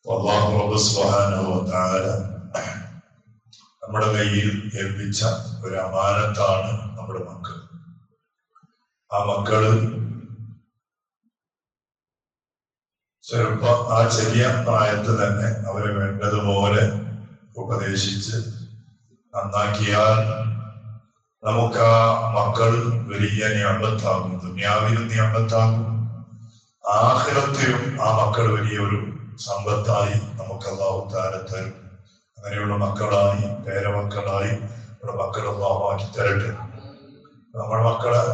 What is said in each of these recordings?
അല്ലാഹു റബ്ബ് സുബ്ഹാനഹു വ തആല നമ്മുടെ കയ്യിൽ ഏൽപ്പിച്ച ഒരു അമാനത്താണ് നമ്മുടെ മക്കൾ. ആ മക്കള് ആ ചെറിയ പ്രായത്തിൽ തന്നെ അവരെ വേണ്ടതുപോലെ ഉപദേശിച്ച് നന്നാക്കിയാൽ നമുക്ക് ആ മക്കൾ വലിയ നിഅമത്താകും. ദുനിയാവിലും നിഅമത്താകും, ആഖിറത്തിലും ആ മക്കൾ വലിയൊരു സമ്പത്തായി നമുക്ക് അല്ലാഹു തആല തരും. അങ്ങനെയുള്ള മക്കളായി, പേരമക്കളായി നമ്മുടെ മക്കൾ അല്ലാഹു ആക്കി തരട്ടെ. നമ്മുടെ മക്കളെ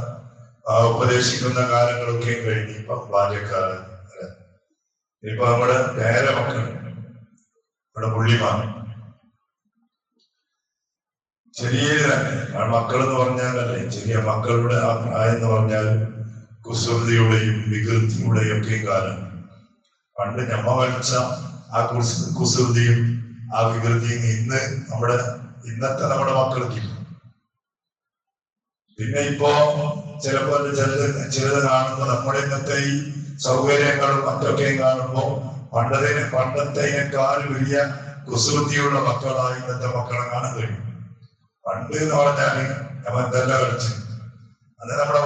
ഉപദേശിക്കുന്ന കാലങ്ങളൊക്കെ കഴിഞ്ഞ് ഇപ്പം ബാല്യക്കാലം, ഇപ്പൊ നമ്മുടെ പേരമക്കൾ, നമ്മുടെ പുള്ളിമാർ, ചെറിയ തന്നെ മക്കൾ എന്ന് പറഞ്ഞാലല്ലേ, ചെറിയ മക്കളുടെ ആ പ്രായം എന്ന് പറഞ്ഞാൽ കുസൃതിയുടെയും വികൃതിയുടെയും ഒക്കെ കാലം. പണ്ട് ഞമ്മ വലിച്ച ആ കുസൃതിയും ആ വികൃതിയും ഇന്നത്തെ നമ്മുടെ മക്കൾക്കില്ല. പിന്നെ ഇപ്പോ ചിലപ്പോ ചിലത് കാണുമ്പോ നമ്മുടെ ഇന്നത്തെ ഈ സൗകര്യങ്ങളും മറ്റൊക്കെയും കാണുമ്പോ പണ്ടത്തേക്കാൾ വലിയ കുസൃതിയുള്ള മക്കളായി ഇന്നത്തെ മക്കളെ കാണാൻ കഴിയും. പണ്ട് എന്ന് പറഞ്ഞാല് നമ്മൾ എന്തെല്ലാം കളിച്ച്, അത് നമ്മുടെ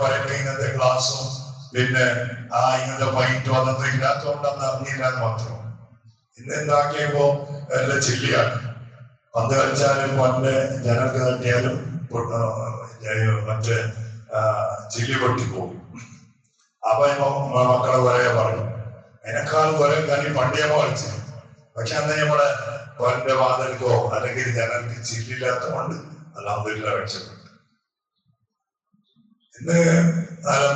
പഴയ ഇന്നത്തെ ക്ലാസ്സും പിന്നെ ഇങ്ങനത്തെ പൈൻറ്റും അതൊന്നും ഇല്ലാത്തതുകൊണ്ടന്ന് അറിഞ്ഞില്ലാന്ന് മാത്രം. ഇന്ന് എന്താക്കിയപ്പോ എല്ലാം ചില്ലിയാണ്. പന്ത് കളിച്ചാലും പണ്ട് ജനർക്ക് തട്ടിയാലും മറ്റേ ചില്ലി പൊട്ടിപ്പോകും. അപ്പൊ മക്കളെ കുറെ പറയും, അതിനേക്കാൾ കുറെ കളി പണ്ടിയമ്മ കളിച്ചു. പക്ഷെ അന്ന് നമ്മളെ പന്റെ വാതിൽക്കോ അല്ലെങ്കിൽ ജനർക്ക് ചില്ലില്ലാത്തതുകൊണ്ട് അൽഹംദുലില്ലാഹ് രക്ഷപ്പെട്ടു. ഇന്ന്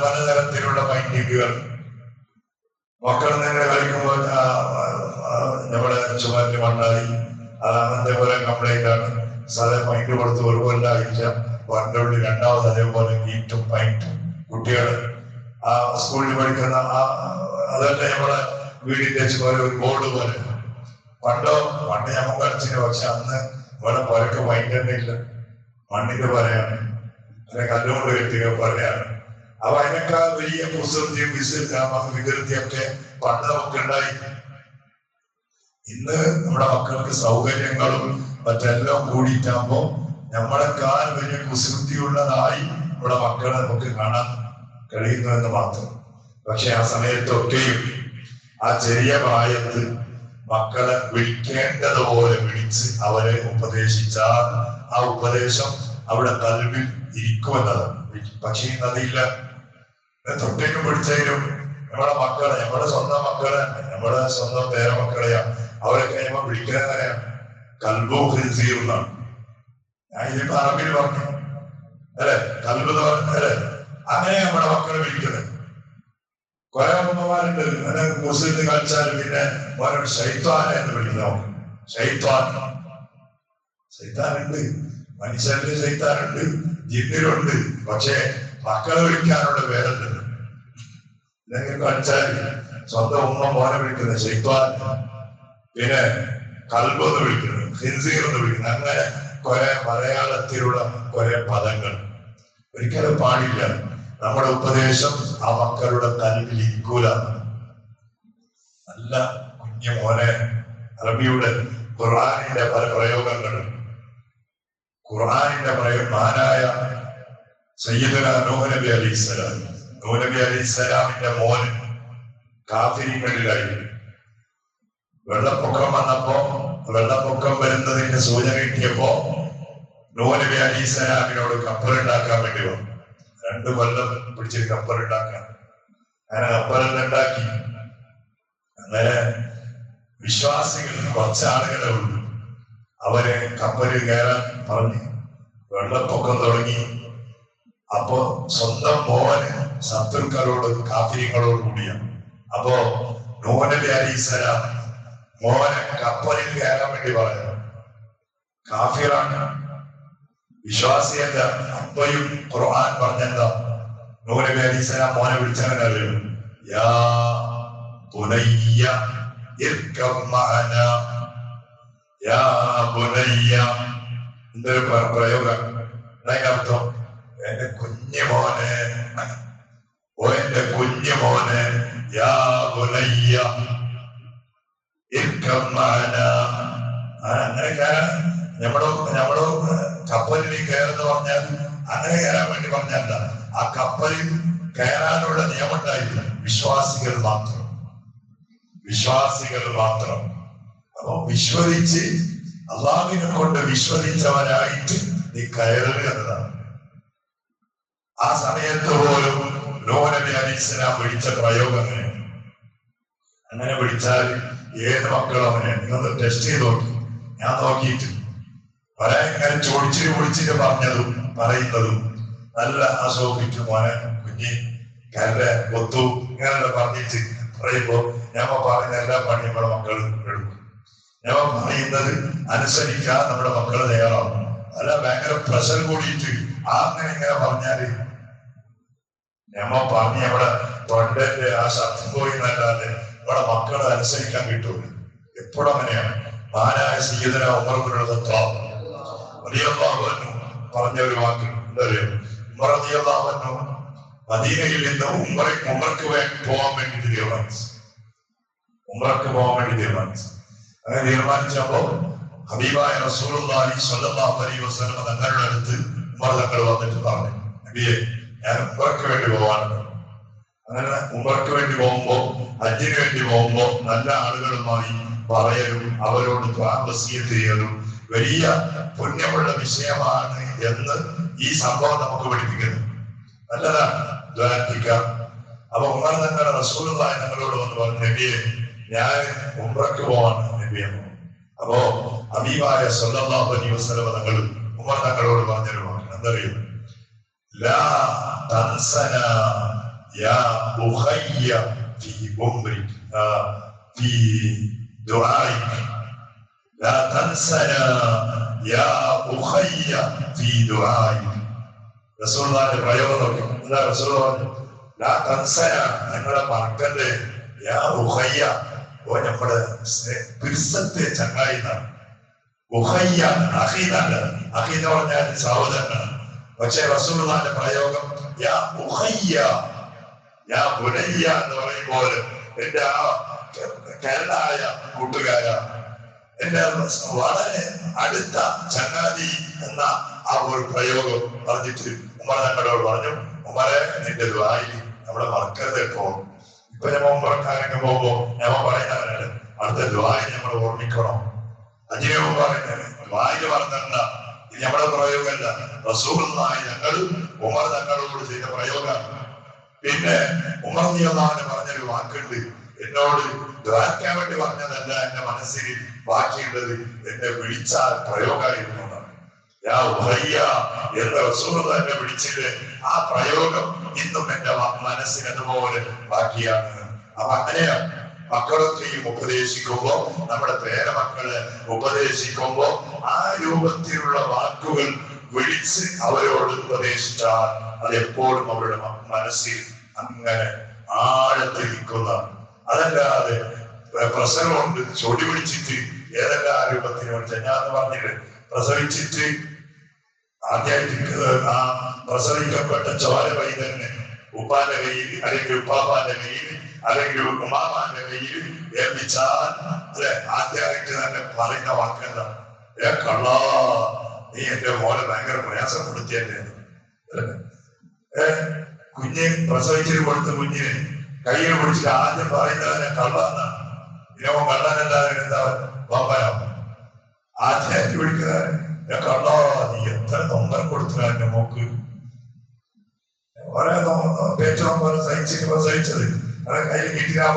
പലതരത്തിലുള്ള പൈൻറ്റിങ്ങുകൾ മക്കൾ നിങ്ങൾ കളിക്കുമ്പോൾ നമ്മുടെ ചുമരിന് മണ്ണായി അങ്ങനത്തെ പോലെ കംപ്ലൈന്റ് ആണ്. സാധാരണ പൈൻറ്റ് കൊടുത്ത് ഒരു കൊല്ലായില്ല, വന്റെ ഉള്ളിൽ രണ്ടാമത് അതേപോലെ ഗീറ്റും പൈൻറ്റും കുട്ടികൾ ആ സ്കൂളിൽ പഠിക്കുന്ന അതല്ല നമ്മുടെ വീടിന്റെ പോലെ ഒരു ബോർഡ് പോലെ. പണ്ട് ഞമ്മ കളിച്ചിന്, പക്ഷെ അന്ന് ഇവിടെ പുരക്ക് പൈൻറ്റ് തന്നെ ഇല്ല, മണ്ണിന്റെ പറയാണ്, അല്ലെ കല്ലുകൊണ്ട് കെട്ടിയ പറയാണ്. അപ്പൊ അതിനേക്കാൾ വലിയ കുസൃതിയും വികൃതിയൊക്കെ പണ്ട് നമുക്ക് ഉണ്ടായി. ഇന്ന് നമ്മുടെ മക്കൾക്ക് സൗകര്യങ്ങളും മറ്റെല്ലാം കൂടിയിട്ടാകുമ്പോ നമ്മളെക്കാൾ വലിയ കുസൃതിയുള്ളതായി നമ്മുടെ മക്കളെ നമുക്ക് കാണാൻ കഴിയുന്നു എന്ന് മാത്രം. പക്ഷെ ആ സമയത്തൊക്കെയും ആ ചെറിയ പ്രായത്തിൽ മക്കളെ വിളിക്കേണ്ടതുപോലെ വിളിച്ച് അവരെ ഉപദേശിച്ചാൽ ആ ഉപദേശം അവിടെ കൽവിൽ ഇരിക്കുമെന്നതാണ്. പക്ഷേ ഇന്നതില്ല. തൊട്ടേക്കും പിടിച്ചതിനും നമ്മുടെ സ്വന്തം മക്കളെ, നമ്മുടെ സ്വന്തം പേരമക്കളെയാണ് അവരൊക്കെ നമ്മൾ വിളിക്കുന്നവരെയാണ് കൽബോ ഖിൻസീറുന്നാണ്. ഞാൻ ഇതിപ്പോ അറബിൽ പറഞ്ഞു അല്ലെ, കൽബ് എന്ന് പറഞ്ഞല്ലേ, അങ്ങനെ നമ്മുടെ മക്കളെ വിളിക്കുന്നത്. കുറെ അമ്മമാരുണ്ട്, അങ്ങനെ മുസ്ലിം കളിച്ചാൽ പിന്നെ ഓരോ ശൈത്വാനെ എന്ന് വിളിക്കുന്നു. ശൈത്താനുണ്ട്, മനുഷ്യരുടെ ശൈത്താനുണ്ട്, ജിന്നിലുണ്ട്. പക്ഷെ മക്കളെ വിളിക്കാനുള്ള പേരുണ്ട്. ഇല്ലെങ്കിൽ കളിച്ചാൽ സ്വന്തം ഉമ്മ മോനെ വിളിക്കുന്നത് ശൈത്വാൻ, പിന്നെ കൽബ് എന്ന് വിളിക്കുന്നത്, ഖിൻസീർ എന്ന് വിളിക്കുന്നത്. അങ്ങനെ കുറെ മലയാളത്തിലുള്ള കുറെ പദങ്ങൾ ഒരിക്കലും പാടില്ല. നമ്മുടെ ഉപദേശം ആ മക്കളുടെ കൽബിൽ ഇരിക്കൂല. നല്ല കുഞ്ഞു മോനെ, അറബിയുടെ ഖുർആനിന്റെ പല പ്രയോഗങ്ങളും, ഖുർആനിന്റെ മഹാനായ സയ്യിദുനാ നൂഹ് നബി അലൈഹിസ്സലാം, നൂഹ് നബി അലൈഹിസ്സലാമിന്റെ മോൻ കാഫിരികളിലായി. വെള്ളപ്പൊക്കം വന്നപ്പോ, വെള്ളപ്പൊക്കം വരുന്നതിന്റെ സൂചന കിട്ടിയപ്പോ നൂഹ് നബി അലൈഹിസ്സലാമിനോട് കപ്പലുണ്ടാക്കാൻ വേണ്ടി വന്നു. 2 കൊല്ലം പിടിച്ച് കപ്പലുണ്ടാക്കാൻ. അങ്ങനെ കപ്പലെല്ലാം ഉണ്ടാക്കി. അങ്ങനെ വിശ്വാസികൾ കുറച്ച് ആളുകളെ ഉള്ളു. അവരെ കപ്പലിൽ കയറാൻ പറഞ്ഞു. വെള്ളപ്പൊക്കം തുടങ്ങി. അപ്പോ സ്വന്തം മോന് ശത്രുക്കളോട്, കാഫിര്യങ്ങളോട് കൂടിയാണ്. അപ്പോ നൂഹ് നബി അലൈഹിസ്സലാം മോനെ കപ്പലിൽ കയറാൻ വേണ്ടി പറഞ്ഞു. കാഫിറാണ്, വിശ്വാസിയല്ല. അപ്പയും ഖുർആൻ പറഞ്ഞെന്താ? നൂഹ് നബി അലൈഹിസ്സലാം മോനെ വിളിച്ചങ്ങനെ അറിയും, യാ ബുനയ്യ ഇർകബ് മഅനാ, യാ ബുനയ്യ. എന്തൊരു പ്രയോഗം! അതിനർത്ഥം എന്റെ കുഞ്ഞു മോനെ, ഓ എന്റെ കുഞ്ഞു മോനെ, യാ ബുനയ്യ. അങ്ങനെ കയറാൻ നമ്മളോ കപ്പലിൽ കയറെന്ന് പറഞ്ഞാൽ അങ്ങനെ കയറാൻ വേണ്ടി പറഞ്ഞല്ല. ആ കപ്പലിൽ കയറാനുള്ള നിയമം ഉണ്ടായില്ല. വിശ്വാസികൾ മാത്രം. അപ്പൊ വിശ്വസിച്ച് അള്ളാഹുവിനെ കൊണ്ട് വിശ്വസിച്ചവരായിട്ട് നീ കയറുക എന്നതാണ്. ആ സമയത്ത് പോലും നൂഹ് നബി അലൈഹിസ്സലാം വിളിച്ച പ്രയോഗം അങ്ങനെ വിളിച്ചാൽ ഏത് മക്കളും അവനെ നിങ്ങളൊന്ന് ടെസ്റ്റ് ചെയ്ത് നോക്കി. ഞാൻ നോക്കിയിട്ട് പറയാൻ ഇങ്ങനെ ചോദിച്ചിട്ട് പറഞ്ഞതും പറയുന്നതും നല്ല ആസ്വദിച്ചു. മോനെ കുഞ്ഞി കരടെ ഒത്തു ഇങ്ങനെയുള്ള പറഞ്ഞിട്ട് പറയുമ്പോ ഞമ്മ പറയുന്ന എല്ലാ പണിയും നമ്മുടെ മക്കൾ എടുക്കും. ഞമ്മ പറയുന്നത് അനുസരിക്കാൻ നമ്മുടെ മക്കൾ തയ്യാറാവും. അല്ല ഭയങ്കര പ്രഷർ കൂടിയിട്ട് അങ്ങനെ ഇങ്ങനെ പറഞ്ഞാല് ഞമ്മ പറഞ്ഞ് നമ്മുടെ തൊണ്ടന്റെ ആ ശബ്ദം പോയി എന്നല്ലാതെ നമ്മുടെ മക്കളെ അനുസരിക്കാൻ കിട്ടൂല. എപ്പോഴും അങ്ങനെയാണ്. മഹാനായ സയ്യിദന ഉമർ ഇബ്നുൽ ഖത്താബ് റളിയല്ലാഹു അൻഹു പറഞ്ഞ ഒരു വാക്ക് എന്താ പറയുക? ഉമർ റളിയല്ലാഹു അൻഹു മദീനയിൽ നിന്ന് ഉംറയ്ക്ക് പോകാൻ വേണ്ടി തീരുമാനിച്ചു. അങ്ങനെ തീരുമാനിച്ചപ്പോ ഹബീബായ റസൂലുള്ളാഹി സ്വല്ലല്ലാഹു അലൈഹി വസല്ലം തങ്ങളുടെ അടുത്ത് ഉമർ തങ്ങൾ വന്നിട്ട് പറഞ്ഞു, നബിയെ ഞാൻ ഉംറയ്ക്ക് വേണ്ടി പോവാണ്. അങ്ങനെ ഉംറയ്ക്ക് വേണ്ടി പോകുമ്പോ ഹജ്ജിന് വേണ്ടി പോകുമ്പോ നല്ല ആളുകളുമായി പറയലും അവരോട് വസിയത്ത് ചെയ്യലും വലിയ പുണ്യമുള്ള വിഷയമാണ് എന്ന് ഈ സംഭവം നമുക്ക് പഠിപ്പിക്കുന്നു. നല്ലതാണ് ദ്വാരിക്കാം. അപ്പൊ ഉമർ തങ്ങളുടെ റസൂലുള്ളാഹി ഞങ്ങളോട് വന്ന് പറഞ്ഞു, നബിയെ ഞാൻ ഉംറയ്ക്ക് പോവാണ് നബിയെ. അപ്പോ ഹബീബായ സ്വല്ലല്ലാഹു അലൈഹി വസല്ലം തങ്ങൾ ഉമർ തങ്ങളോട് പറഞ്ഞൊരു വാക്ക് എന്തറിയും? ലാ തൻസനാ യാ ഉഖയ്യ ഫീ ഉംറിക ഫീ ദുആഇക. ലാ തൻസനാ യാ ഉഖയ്യ ഫീ ദുആഇക. റസൂലുള്ളാഹിന്റെ പ്രയോഗം നോക്കി. എന്താ റസൂലുള്ളാഹി പറഞ്ഞു? ലാ തൻസനാ, ഞങ്ങളെ മറക്കല്ലേ. യാ ഉഖയ്യ, ഓ നമ്മുടെ പിർസത്തെ ചങ്ങായിന്നാണ്. ഉഖയ്യ അഖീദല്ല. അഖീദ പറഞ്ഞാൽ സഹോദരനാണ്. പക്ഷെ റസൂലുള്ളാഹിന്റെ പ്രയോഗം യാ ഉഖയ്യ, യാ ബുനയ്യ എന്ന് പറയുമ്പോൾ എന്റെ ആ കരടായ കൂട്ടുകാരാ, എന്റെ വളരെ അടുത്ത ചങ്ങാതി എന്ന ആ ഒരു പ്രയോഗം പറഞ്ഞിട്ട് ഉമർ ഞങ്ങളോട് പറഞ്ഞു, ഉമറെ നിന്റെ ദുആയിൽ നമ്മളെ മറക്കരുത്. ഇപ്പൊ ഞാൻ ഉംറക്കാരൊക്കെ പോകുമ്പോ ഞാൻ പറയുന്നവരാണ് അടുത്ത ദുആയിൽ നമ്മൾ ഓർമ്മിക്കണം. അതിനെ പറയുന്നത് ദുആയിൽ പറഞ്ഞല്ല, ഇത് നമ്മുടെ പ്രയോഗമല്ല. റസൂലുള്ളാഹി ഞങ്ങൾ ഉമർ തങ്ങളോട് ചെയ്ത പ്രയോഗമാണ്. പിന്നെ ഉമർ റളിയല്ലാഹു പറഞ്ഞൊരു വാക്കുണ്ട്, എന്നോട് ദ്വാരക്കാൻ വേണ്ടി പറഞ്ഞതല്ല, എന്റെ മനസ്സിൽ ബാക്കിയുള്ളത് എന്നെ വിളിച്ചാൽ പ്രയോഗമായിരുന്നു. യാ ഉഖയ്യ എന്ന റസൂലുള്ളാഹി എന്നെ വിളിച്ചിട്ട് ആ പ്രയോഗം ഇന്നും എന്റെ മനസ്സിന് അതുപോലെ ബാക്കിയാണ്. അപ്പൊ അങ്ങനെയാണ് മക്കളൊക്കെയും ഉപദേശിക്കുമ്പോ, നമ്മുടെ പേരമക്കളെ ഉപദേശിക്കുമ്പോ ആ രൂപത്തിലുള്ള വാക്കുകൾ വിളിച്ച് അവരോട് ഉപദേശിച്ചാൽ അത് എപ്പോഴും അവരുടെ മനസ്സിൽ അങ്ങനെ ആഴത്തിൽ നിൽക്കുന്ന, അതല്ലാതെ പ്രസവം കൊണ്ട് ചൊടി പിടിച്ചിട്ട് ഏതെല്ലാം രൂപത്തിനും ഞാൻ പറഞ്ഞിട്ട് പ്രസവിച്ചിട്ട് ആദ്യമായിട്ട് ആ പ്രസവിക്കപ്പെട്ട ചോര പൈതലിനെ ഉപ്പാന്റെ കയ്യിൽ അല്ലെങ്കിൽ ഉപ്പാപ്പാന്റെ കയ്യിൽ അല്ലെങ്കിൽ ഉമ്മാമാന്റെ കയ്യിൽ ഏൽപ്പിച്ചാൽ അല്ലെ ആദ്യമായിട്ട് തന്നെ പറയുന്ന വാക്കെന്താ? കള്ളാ, നീ എന്റെ മോനെ ഭയങ്കര പ്രയാസപ്പെടുത്തിയല്ലേ. കുഞ്ഞ് പ്രസവിച്ചിട്ട് കൊടുത്ത കുഞ്ഞിനെ കയ്യിൽ പിടിച്ചിട്ട് ആദ്യം പറയുന്നതിനെ കള്ളാന്നാണ്. ഇനവൻ കള്ളാനെല്ലാവരും എന്താ പാപ്പനാ ആദ്യമായിട്ട് വിളിക്കുന്നവരെ കള്ളാ, നീ എത്ര നൊമ്പരം കൊടുത്തില്ല എന്റെ മോക്ക്. ഓരോ പേറ്റോ പോലെ സഹിച്ചിട്ട് പ്രസവിച്ചത് അത് കയ്യിൽ കിട്ടിയാ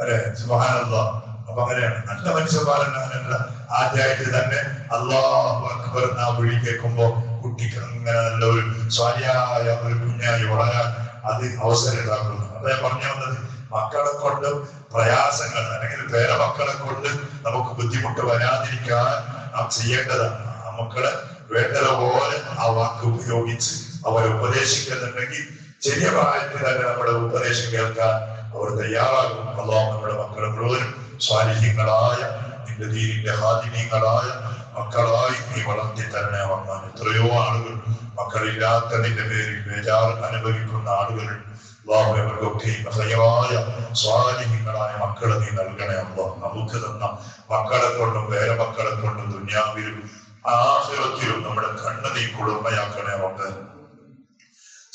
അല്ലെ, സുബ്ഹാനല്ലാഹ്. അപ്പൊ അങ്ങനെയാണ് നല്ല മനുഷ്യന്മാരല്ല. ആദ്യമായിട്ട് തന്നെ അല്ലാഹു അക്ബർ എന്നാ വിളി കേൾക്കുമ്പോ കുട്ടിക്ക് അങ്ങനെ നല്ല ഒരു സ്വാലിയായ ഒരു കുഞ്ഞായി വളരാൻ അത് അവസരം ഉണ്ടാക്കുന്നു. അതേ പറഞ്ഞു വന്നത്, മക്കളെ കൊണ്ട് പ്രയാസങ്ങൾ അല്ലെങ്കിൽ പേരമക്കളെ കൊണ്ട് നമുക്ക് ബുദ്ധിമുട്ട് വരാതിരിക്കാൻ നാം ചെയ്യേണ്ടതാണ്. ആ മക്കളെ വേണ്ടതുപോലെ ആ വാക്ക് ഉപയോഗിച്ച് അവരെ ഉപദേശിക്കുന്നുണ്ടെങ്കിൽ ചെറിയ പ്രായത്തിൽ തന്നെ നമ്മുടെ ഉപദേശം കേൾക്കാൻ അവർ തയ്യാറാകും. അല്ലാഹു നമ്മുടെ മക്കളെ മുഴുവനും സ്വാലിഹ്യങ്ങളായ നിന്റെ ദീനിന്റെ ഹാദിമീങ്ങളായ മക്കളായി നീ വളർത്തി തന്നെ വന്നാൽ. എത്രയോ ആളുകൾ മക്കളില്ലാത്തതിന്റെ പേരിൽ ബേജാർ അനുഭവിക്കുന്ന ആളുകൾ അല്ലാഹു അവർക്കൊക്കെ ഹൈറായ സ്വാലിഹീങ്ങളായ മക്കളെ നീ നൽകണേ അല്ലാഹ്. നമുക്ക് തന്ന മക്കളെ കൊണ്ടും പേരമക്കളെ കൊണ്ടും ദുനിയാവിലും ആഖിറത്തിലും നമ്മുടെ കണ്ണ് നീ കുളിർമയാക്കണേ റബ്ബേ.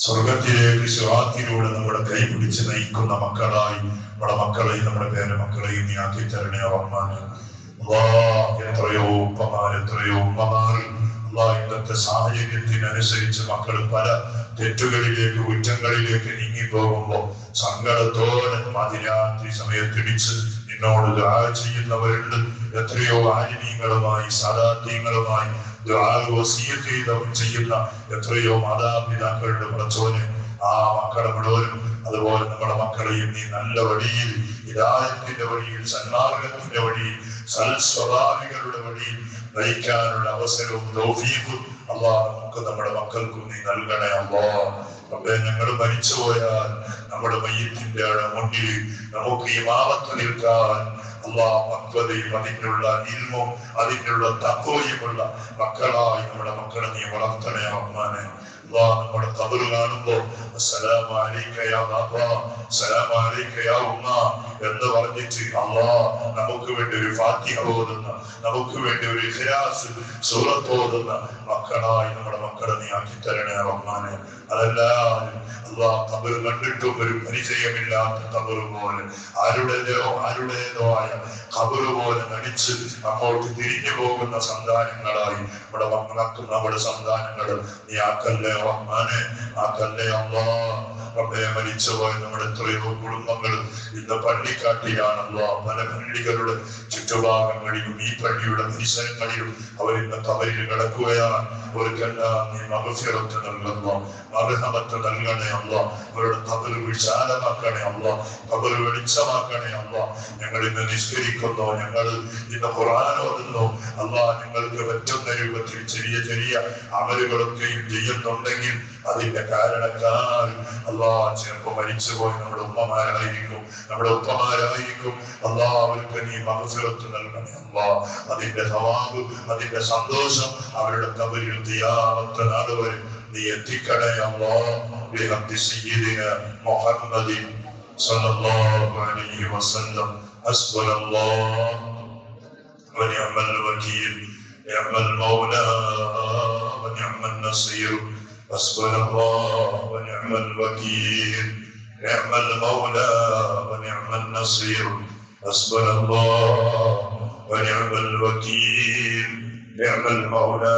സ്വർഗത്തിലേക്ക് സിറാത്തിലൂടെ നമ്മുടെ കൈ പിടിച്ച് നയിക്കുന്ന മക്കളായി നമ്മുടെ മക്കളെയും നമ്മുടെ പേരമക്കളെയും നീ ആക്കി തരണേ റഹ്മാനെ. എത്രയോ ഉപ്പമാർ, എത്രയോ ഉമ്മമാർ ഇന്നത്തെ സാഹചര്യത്തിനനുസരിച്ച് മക്കൾ പല തെറ്റുകളിലേക്ക് കുറ്റങ്ങളിലേക്ക് നീങ്ങിപ്പോകുമ്പോ സങ്കടത്തോടെ മധ്യരാത്രി സമയത്തിടിച്ച് നിന്നോട് ദുആ ചെയ്യുന്നവരുണ്ട്. എത്രയോ ആലിമീങ്ങളുമായി സദാത്യങ്ങളുമായി വസിയത്ത് ചെയ്യുന്ന എത്രയോ മാതാപിതാക്കളുടെ പ്രചോദനം. ആ മക്കളെ മുഴുവനും അതുപോലെ നമ്മുടെ മക്കളെയും നീ നല്ല വഴിയിൽ, ഹിദായത്തിന്റെ വഴിയിൽ, സന്മാർഗത്തിന്റെ വഴിയിൽ, സൽസ്വഭാവികളുടെ വഴിയിൽ നയിക്കാനുള്ള അവസരവും തൗഫീഖും അല്ലാഹ് നമുക്ക് നമ്മുടെ മക്കൾക്കും നീ നൽകണേ അല്ലാഹ്. റബ്ബേ, ഞങ്ങൾ മരിച്ചുപോയാൽ നമ്മുടെ മയ്യിത്തിന്റെ മുന്നിൽ നമുക്ക് ഇമാമത്ത് നിൽക്കാൻ അല്ലാഹ് പക്വതയും അതിനുള്ള ഇൽമും അതിനുള്ള തഖ്വയുമുള്ള മക്കളായി നമ്മുടെ മക്കളെ നീ വളർത്തണേ റഹ്മാനെ. നമ്മുടെ ഖബർ കാണുമ്പോ അസ്സലാമു അലൈക യാ ബാബാ, അസ്സലാമു അലൈക യാ ഉമ്മ എന്ന് പറഞ്ഞിട്ട് അല്ലാഹ് നമുക്ക് വേണ്ടി ഒരു ഫാത്തിഹ ഓതുന്ന, നമുക്ക് വേണ്ടി ഒരു ഇഖ്ലാസ് സൂറത്ത് ഓതുന്ന മക്കളായി നമ്മുടെ മക്കളെ നീ ആക്കി തരണേ റഹ്മാനെ. അതല്ലാതെ അല്ലാഹ് ഖബർ കണ്ടിട്ടും ഒരു പരിചയമില്ലാത്ത ഖബർ പോലെ, ആരുടേതോ ആയ ഖബർ പോലെ നടിച്ച് അങ്ങോട്ട് തിരിഞ്ഞു പോകുന്ന സന്താനങ്ങളായി നമ്മുടെ മക്കളും നമ്മുടെ സന്താനങ്ങൾ നീ ആക്കല്ലേ റഹ്മാനെ, ആക്കല്ലേ അല്ലാഹ്. റബ്ബേ, മരിച്ചുപോയ നമ്മുടെ എത്രയോ കുടുംബങ്ങൾ ഇന്ന് പള്ളിക്കാട്ടിലാണല്ലോ. പല പള്ളികളുടെ ചുറ്റുഭാഗങ്ങളിലും ഈ പള്ളിയുടെ പരിസരങ്ങളിലും അവരിന്ന് കബറിൽ കിടക്കുകയാണ്. അവർക്കെല്ലാം നീ മഗ്ഫിറത്ത് നൽകുന്നു, മർഹമത്ത് നൽകണേ അല്ലാഹ്. അവരുടെ ഖബർ വിശാലമാക്കണേ അല്ലാഹ്, ഖബർ വെളിച്ചമാക്കണേ അല്ലാഹ്. ഞങ്ങൾ ഇന്ന് നിസ്കരിക്കുന്നു, ഞങ്ങൾ ഇന്ന് ഖുർആൻ ഓതുന്നു അല്ലാഹ്. ഞങ്ങൾക്ക് പറ്റുന്ന രൂപത്തിൽ ചെറിയ ചെറിയ അമലുകളൊക്കെയും ചെയ്യുന്നുണ്ടെങ്കിൽ അതിന്റെ കാരണക്കാർ അല്ലാഹ് ചിലപ്പോ മരിച്ചുപോയി നമ്മുടെ ഉമ്മമാരായിരിക്കും, നമ്മുടെ ഉപ്പമാരായിരിക്കും. അല്ലാഹ് അവർക്ക് നീ മഗ്ഫിറത്ത് നൽകണേ അല്ലാഹ്. അതിന്റെ സവാബ്, അതിന്റെ സന്തോഷം അവരുടെ ഖബറിൽ ഖിയാമത്ത് നാൾ വരെ നീ എത്തിക്കണേ അല്ലാഹ്. ബിഹഖി സയ്യിദിനാ മുഹമ്മദിൻ സ്വല്ലല്ലാഹു അലൈഹി വസല്ലം. ഹസ്ബുനല്ലാഹ് വനിഅമൽ വകീൽ, നിഅമൽ മൗലാ വനിഅമൻ നസീർ. حسبنا الله ونعم الوكيل، نعم المولى ونعم النصير. حسبنا الله ونعم الوكيل، نعم المولى.